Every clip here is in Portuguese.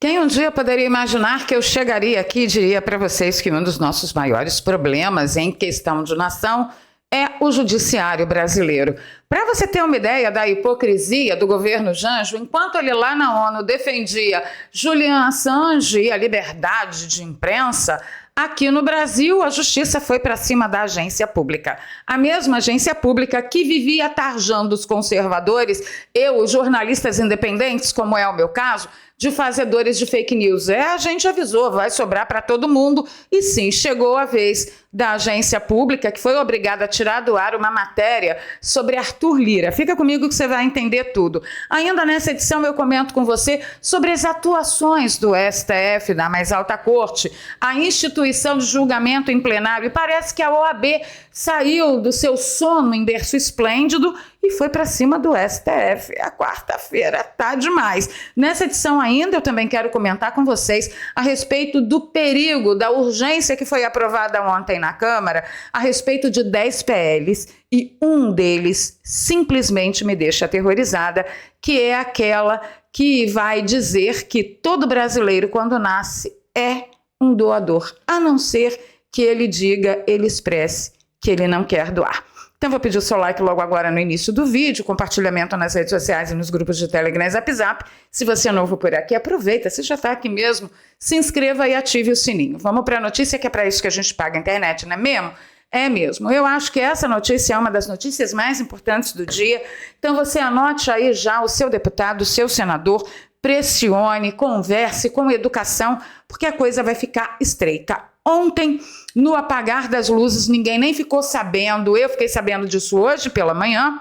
Quem um dia poderia imaginar que eu chegaria aqui e diria para vocês que um dos nossos maiores problemas em questão de nação é o judiciário brasileiro. Para você ter uma ideia da hipocrisia do governo Janjo, enquanto ele lá na ONU defendia Julian Assange e a liberdade de imprensa, aqui no Brasil a justiça foi para cima da agência pública. A mesma agência pública que vivia tarjando os conservadores e os jornalistas independentes, como é o meu caso, de fazedores de fake news. A gente avisou, vai sobrar para todo mundo. E sim, chegou a vez da agência pública, que foi obrigada a tirar do ar uma matéria sobre Arthur Lira. Fica comigo que você vai entender tudo. Ainda nessa edição eu comento com você sobre as atuações do STF, da mais alta corte, a instituição de julgamento em plenário. E parece que a OAB saiu do seu sono em berço esplêndido e foi para cima do STF. A quarta-feira tá demais. Nessa edição ainda eu também quero comentar com vocês a respeito do perigo, da urgência que foi aprovada ontem na Câmara, a respeito de 10 PLs, e um deles simplesmente me deixa aterrorizada, que é aquela que vai dizer que todo brasileiro, quando nasce, é um doador, a não ser que ele diga, ele expresse que ele não quer doar. Então vou pedir o seu like logo agora no início do vídeo, compartilhamento nas redes sociais e nos grupos de Telegram e Zap Zap. Se você é novo por aqui, aproveita, se já está aqui mesmo, se inscreva e ative o sininho. Vamos para a notícia, que é para isso que a gente paga a internet, não é mesmo? É mesmo. Eu acho que essa notícia é uma das notícias mais importantes do dia. Então você anote aí já o seu deputado, o seu senador, pressione, converse com educação, porque a coisa vai ficar estreita. Ontem, no apagar das luzes, ninguém nem ficou sabendo, eu fiquei sabendo disso hoje pela manhã,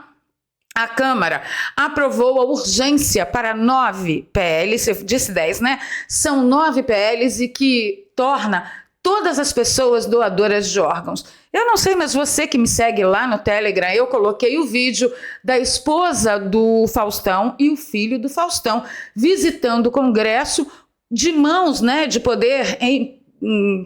a Câmara aprovou a urgência para 9 PLs, eu disse 10, né? São 9 PLs e que torna todas as pessoas doadoras de órgãos. Eu não sei, mas você que me segue lá no Telegram, eu coloquei o vídeo da esposa do Faustão e o filho do Faustão visitando o Congresso de mãos, né, de poder em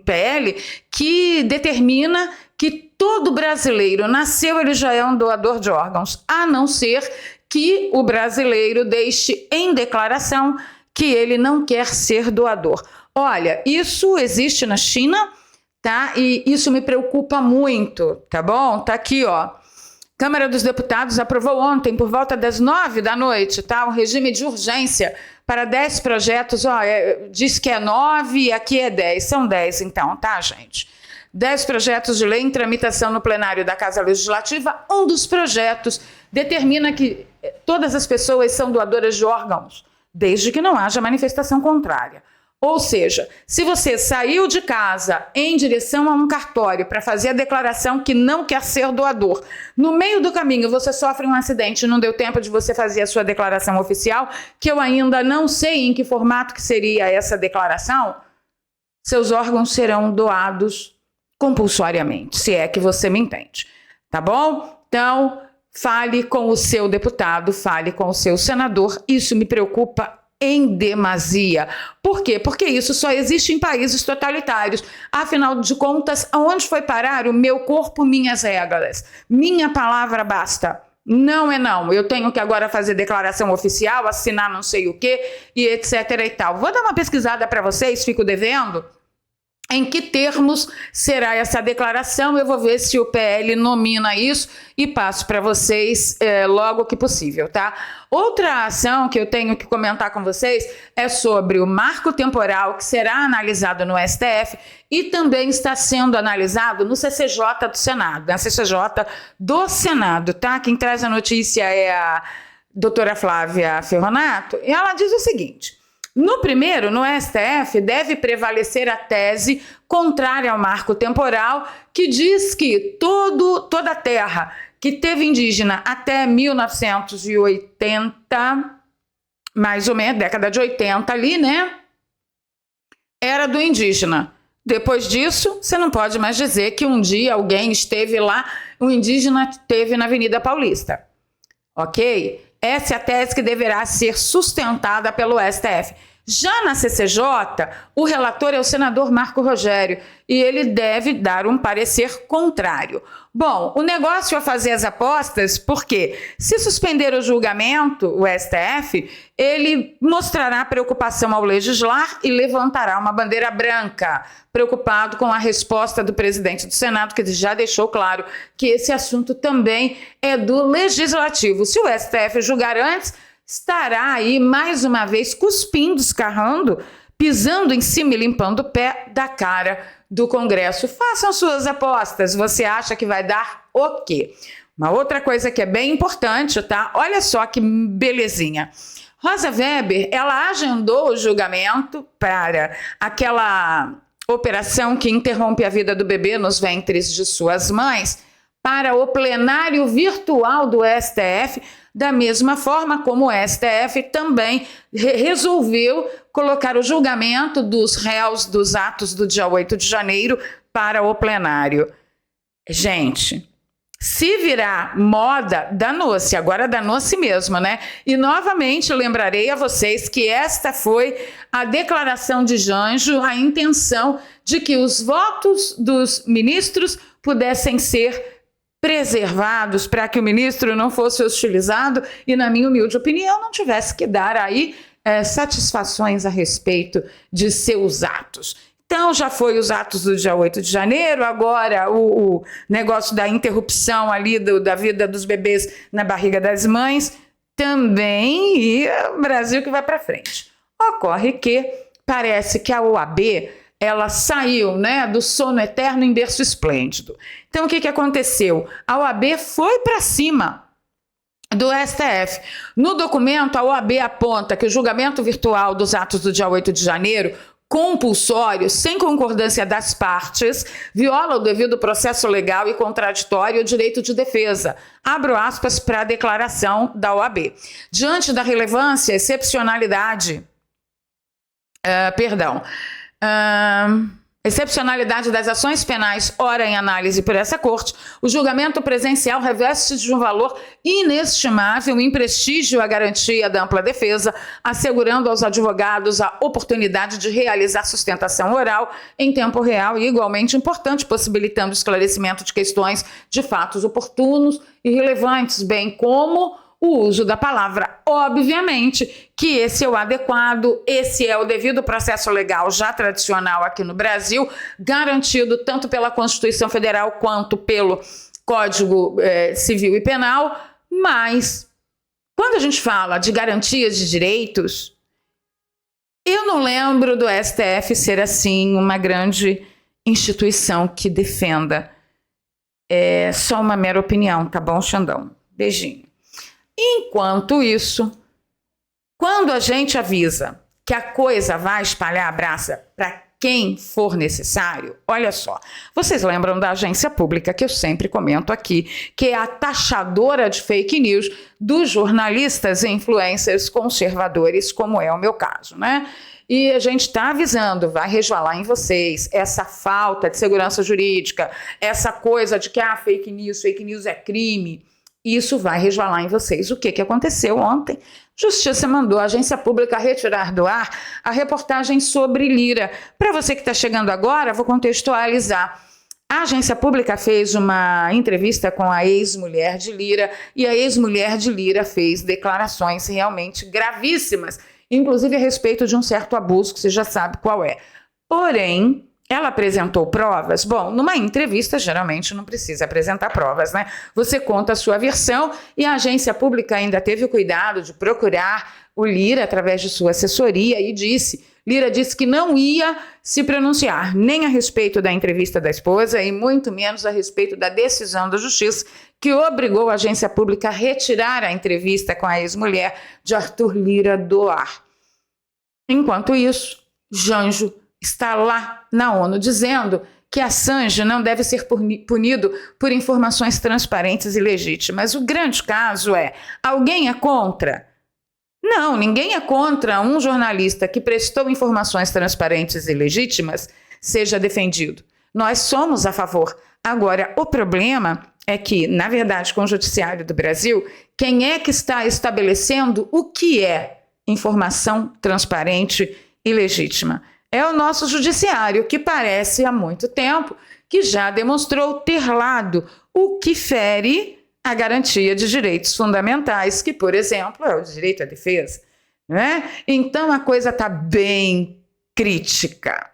PL, que determina que todo brasileiro nasceu, ele já é um doador de órgãos, a não ser que o brasileiro deixe em declaração que ele não quer ser doador. Olha, isso existe na China, tá? E isso me preocupa muito, tá bom? Tá aqui, ó. Câmara dos Deputados aprovou ontem, por volta das 9 da noite, tá? Um regime de urgência para 10 projetos, ó, diz que é 9 e aqui é 10, são 10 então, tá, gente? 10 projetos de lei em tramitação no plenário da Casa Legislativa. Um dos projetos determina que todas as pessoas são doadoras de órgãos, desde que não haja manifestação contrária. Ou seja, se você saiu de casa em direção a um cartório para fazer a declaração que não quer ser doador, no meio do caminho você sofre um acidente e não deu tempo de você fazer a sua declaração oficial, que eu ainda não sei em que formato que seria essa declaração, seus órgãos serão doados compulsoriamente, se é que você me entende, tá bom? Então, fale com o seu deputado, fale com o seu senador, isso me preocupa em demasia. Por quê? Porque isso só existe em países totalitários. Afinal de contas, aonde foi parar o meu corpo, minhas regras? Minha palavra basta. Não é não. Eu tenho que agora fazer declaração oficial, assinar não sei o quê e etc e tal. Vou dar uma pesquisada para vocês, fico devendo. Em que termos será essa declaração? Eu vou ver se o PL nomina isso e passo para vocês logo que possível, tá? Outra ação que eu tenho que comentar com vocês é sobre o marco temporal que será analisado no STF e também está sendo analisado no CCJ do Senado, na CCJ do Senado, tá? Quem traz a notícia é a doutora Flávia Ferronato e ela diz o seguinte: no primeiro, no STF, deve prevalecer a tese contrária ao marco temporal, que diz que toda terra que teve indígena até 1980, mais ou menos, década de 80 ali, né, era do indígena. Depois disso, você não pode mais dizer que um dia alguém esteve lá, um indígena esteve na Avenida Paulista, ok? Essa é a tese que deverá ser sustentada pelo STF. Já na CCJ, o relator é o senador Marco Rogério e ele deve dar um parecer contrário. Bom, o negócio é fazer as apostas, porque se suspender o julgamento, o STF, ele mostrará preocupação ao legislar e levantará uma bandeira branca, preocupado com a resposta do presidente do Senado, que já deixou claro que esse assunto também é do Legislativo. Se o STF julgar antes, estará aí mais uma vez cuspindo, escarrando, pisando em cima e limpando o pé da cara do Congresso. Façam suas apostas. Você acha que vai dar o quê? Uma outra coisa que é bem importante, tá? Olha só que belezinha. Rosa Weber, ela agendou o julgamento para aquela operação que interrompe a vida do bebê nos ventres de suas mães para o plenário virtual do STF, da mesma forma como o STF também resolveu colocar o julgamento dos réus dos atos do dia 8 de janeiro para o plenário. Gente, se virar moda, danou-se, agora danou-se mesmo, né? E novamente lembrarei a vocês que esta foi a declaração de Janjo, a intenção de que os votos dos ministros pudessem ser preservados para que o ministro não fosse hostilizado e, na minha humilde opinião, não tivesse que dar aí satisfações a respeito de seus atos. Então, já foi os atos do dia 8 de janeiro, agora o negócio da interrupção ali da vida dos bebês na barriga das mães, também, e o Brasil que vai para frente. Ocorre que parece que a OAB, ela saiu, né, do sono eterno em berço esplêndido. Então, o que aconteceu? A OAB foi para cima do STF. No documento, a OAB aponta que o julgamento virtual dos atos do dia 8 de janeiro, compulsório, sem concordância das partes, viola o devido processo legal e contraditório e o direito de defesa. Abro aspas para a declaração da OAB. Diante da relevância, excepcionalidade das ações penais, ora em análise por essa corte, o julgamento presencial reveste de um valor inestimável em prestígio à garantia da ampla defesa, assegurando aos advogados a oportunidade de realizar sustentação oral em tempo real e igualmente importante, possibilitando o esclarecimento de questões de fatos oportunos e relevantes, bem como o uso da palavra. Obviamente que esse é o adequado, esse é o devido processo legal já tradicional aqui no Brasil, garantido tanto pela Constituição Federal quanto pelo Código Civil e Penal, mas quando a gente fala de garantias de direitos, eu não lembro do STF ser assim uma grande instituição que defenda. É só uma mera opinião, tá bom, Xandão? Beijinho. Enquanto isso, quando a gente avisa que a coisa vai espalhar a brasa para quem for necessário, olha só, vocês lembram da agência pública que eu sempre comento aqui, que é a taxadora de fake news dos jornalistas e influencers conservadores, como é o meu caso, né? E a gente está avisando, vai resvalar em vocês essa falta de segurança jurídica, essa coisa de que fake news é crime. Isso vai resvalar em vocês. O que aconteceu ontem? Justiça mandou a agência pública retirar do ar a reportagem sobre Lira. Para você que está chegando agora, vou contextualizar. A agência pública fez uma entrevista com a ex-mulher de Lira e a ex-mulher de Lira fez declarações realmente gravíssimas, inclusive a respeito de um certo abuso que você já sabe qual é. Porém, ela apresentou provas? Bom, numa entrevista, geralmente não precisa apresentar provas, né? Você conta a sua versão e a agência pública ainda teve o cuidado de procurar o Lira através de sua assessoria e Lira disse que não ia se pronunciar nem a respeito da entrevista da esposa e muito menos a respeito da decisão da Justiça que obrigou a agência pública a retirar a entrevista com a ex-mulher de Arthur Lira do ar. Enquanto isso, Janjo está lá na ONU dizendo que Assange não deve ser punido por informações transparentes e legítimas. O grande caso é, alguém é contra? Não, ninguém é contra um jornalista que prestou informações transparentes e legítimas seja defendido. Nós somos a favor. Agora, o problema é que, na verdade, com o Judiciário do Brasil, quem é que está estabelecendo o que é informação transparente e legítima. É o nosso judiciário, que parece há muito tempo que já demonstrou ter lado, o que fere a garantia de direitos fundamentais, que, por exemplo, é o direito à defesa. Né? Então a coisa está bem crítica.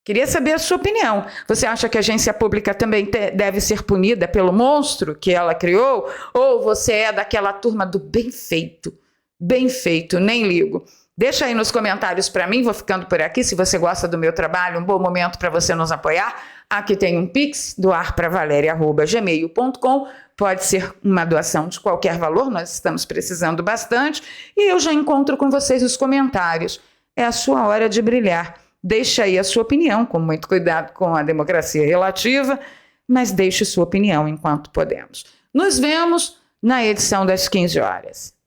Queria saber a sua opinião. Você acha que a agência pública também deve ser punida pelo monstro que ela criou? Ou você é daquela turma do bem feito? Bem feito, nem ligo. Deixa aí nos comentários para mim, vou ficando por aqui. Se você gosta do meu trabalho, um bom momento para você nos apoiar. Aqui tem um Pix, doarpravaleria@gmail.com. Pode ser uma doação de qualquer valor, nós estamos precisando bastante. E eu já encontro com vocês nos comentários. É a sua hora de brilhar. Deixe aí a sua opinião, com muito cuidado com a democracia relativa, mas deixe sua opinião enquanto podemos. Nos vemos na edição das 15 horas.